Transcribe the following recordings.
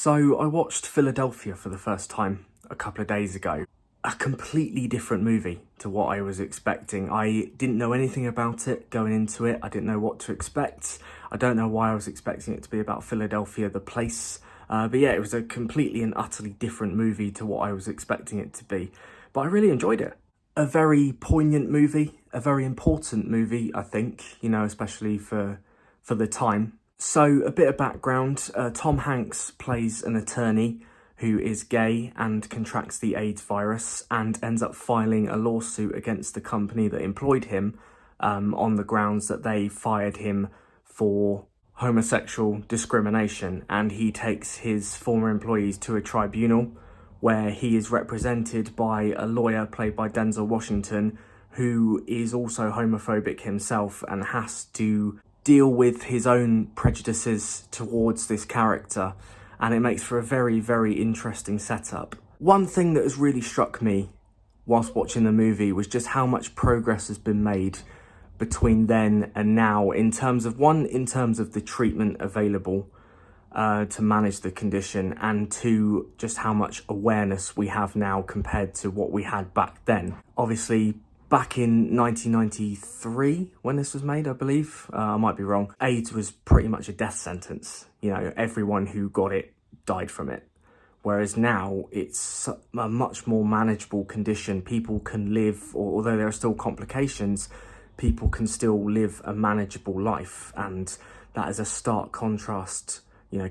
So I watched Philadelphia for the first time a couple of days ago. A completely different movie to what I was expecting. I didn't know anything about it going into it. I didn't know what to expect. I don't know why I was expecting it to be about Philadelphia, the place. But yeah, it was a completely and utterly different movie to what I was expecting it to be. But I really enjoyed it. A very poignant movie, a very important movie, I think, especially for the time. So a bit of background, Tom Hanks plays an attorney who is gay and contracts the AIDS virus and ends up filing a lawsuit against the company that employed him on the grounds that they fired him for homosexual discrimination, and he takes his former employees to a tribunal where he is represented by a lawyer played by Denzel Washington, who is also homophobic himself and has to deal with his own prejudices towards this character, and it makes for a very, very interesting setup. One thing that has really struck me whilst watching the movie was just how much progress has been made between then and now in terms of the treatment available to manage the condition, and two, just how much awareness we have now compared to what we had back then. Obviously, back in 1993, when this was made, I believe, I might be wrong, AIDS was pretty much a death sentence. Everyone who got it died from it. Whereas now, it's a much more manageable condition. People can live, although there are still complications, people can still live a manageable life. And that is a stark contrast,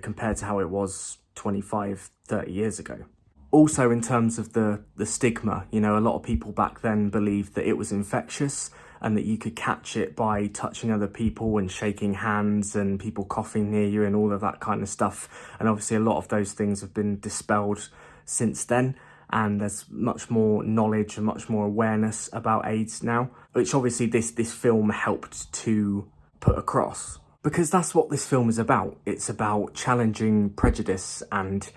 compared to how it was 25, 30 years ago. Also, in terms of the stigma, a lot of people back then believed that it was infectious and that you could catch it by touching other people and shaking hands and people coughing near you and all of that kind of stuff. And obviously a lot of those things have been dispelled since then, and there's much more knowledge and much more awareness about AIDS now, which obviously this film helped to put across. Because that's what this film is about. It's about challenging prejudice and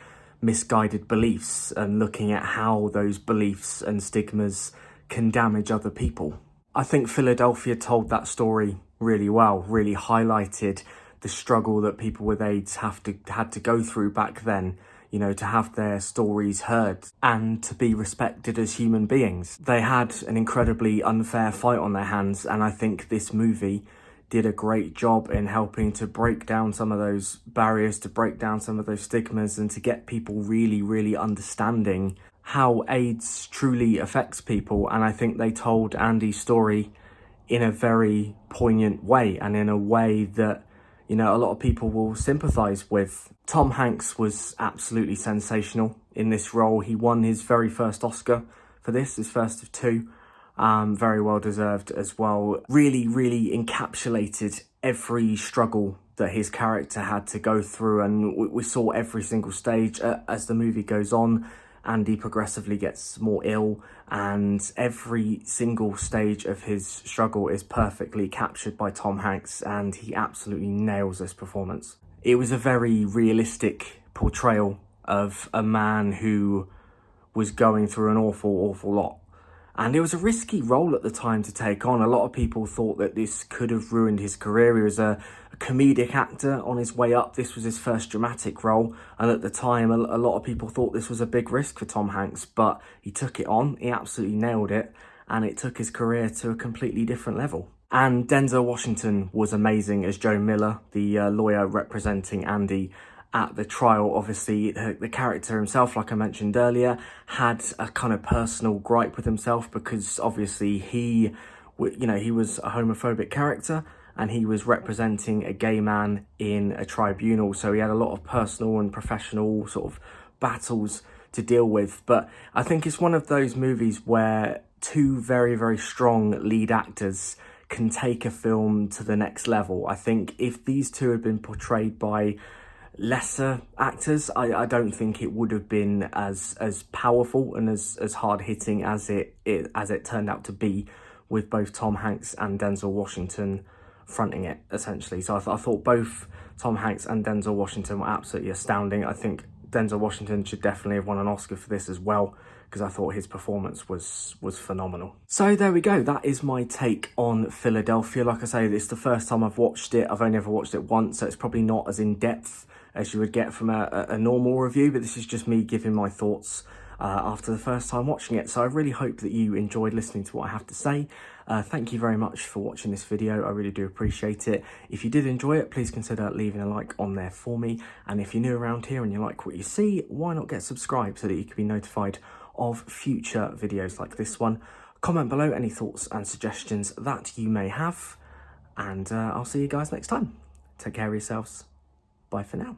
misguided beliefs and looking at how those beliefs and stigmas can damage other people. I think Philadelphia told that story really well, really highlighted the struggle that people with AIDS had to go through back then, to have their stories heard and to be respected as human beings. They had an incredibly unfair fight on their hands, and I think this movie did a great job in helping to break down some of those barriers, to break down some of those stigmas, and to get people really, really understanding how AIDS truly affects people. And I think they told Andy's story in a very poignant way, and in a way that, a lot of people will sympathise with. Tom Hanks was absolutely sensational in this role. He won his very first Oscar for this, his first of two. Very well deserved as well. Really, really encapsulated every struggle that his character had to go through, and we saw every single stage. As the movie goes on, Andy progressively gets more ill, and every single stage of his struggle is perfectly captured by Tom Hanks, and he absolutely nails this performance. It was a very realistic portrayal of a man who was going through an awful lot. And it was a risky role at the time to take on. A lot of people thought that this could have ruined his career. He was a comedic actor on his way up. This was his first dramatic role. And at the time, a lot of people thought this was a big risk for Tom Hanks. But he took it on. He absolutely nailed it. And it took his career to a completely different level. And Denzel Washington was amazing as Joe Miller, the lawyer representing Andy at the trial. Obviously, the character himself, like I mentioned earlier, had a kind of personal gripe with himself, because obviously he was a homophobic character and he was representing a gay man in a tribunal. So he had a lot of personal and professional sort of battles to deal with. But I think it's one of those movies where two very, very strong lead actors can take a film to the next level. I think if these two had been portrayed by lesser actors, I don't think it would have been as powerful and as hard hitting as it turned out to be, with both Tom Hanks and Denzel Washington fronting it, essentially. So I thought both Tom Hanks and Denzel Washington were absolutely astounding. I think Denzel Washington should definitely have won an Oscar for this as well, because I thought his performance was phenomenal. So there we go. That is my take on Philadelphia. Like I say, it's the first time I've watched it. I've only ever watched it once, so it's probably not as in-depth as you would get from a normal review, but this is just me giving my thoughts after the first time watching it. So I really hope that you enjoyed listening to what I have to say. Thank you very much for watching this video. I really do appreciate it. If you did enjoy it, please consider leaving a like on there for me. And if you're new around here and you like what you see, why not get subscribed so that you can be notified of future videos like this one. Comment below any thoughts and suggestions that you may have. And I'll see you guys next time. Take care of yourselves. Bye for now.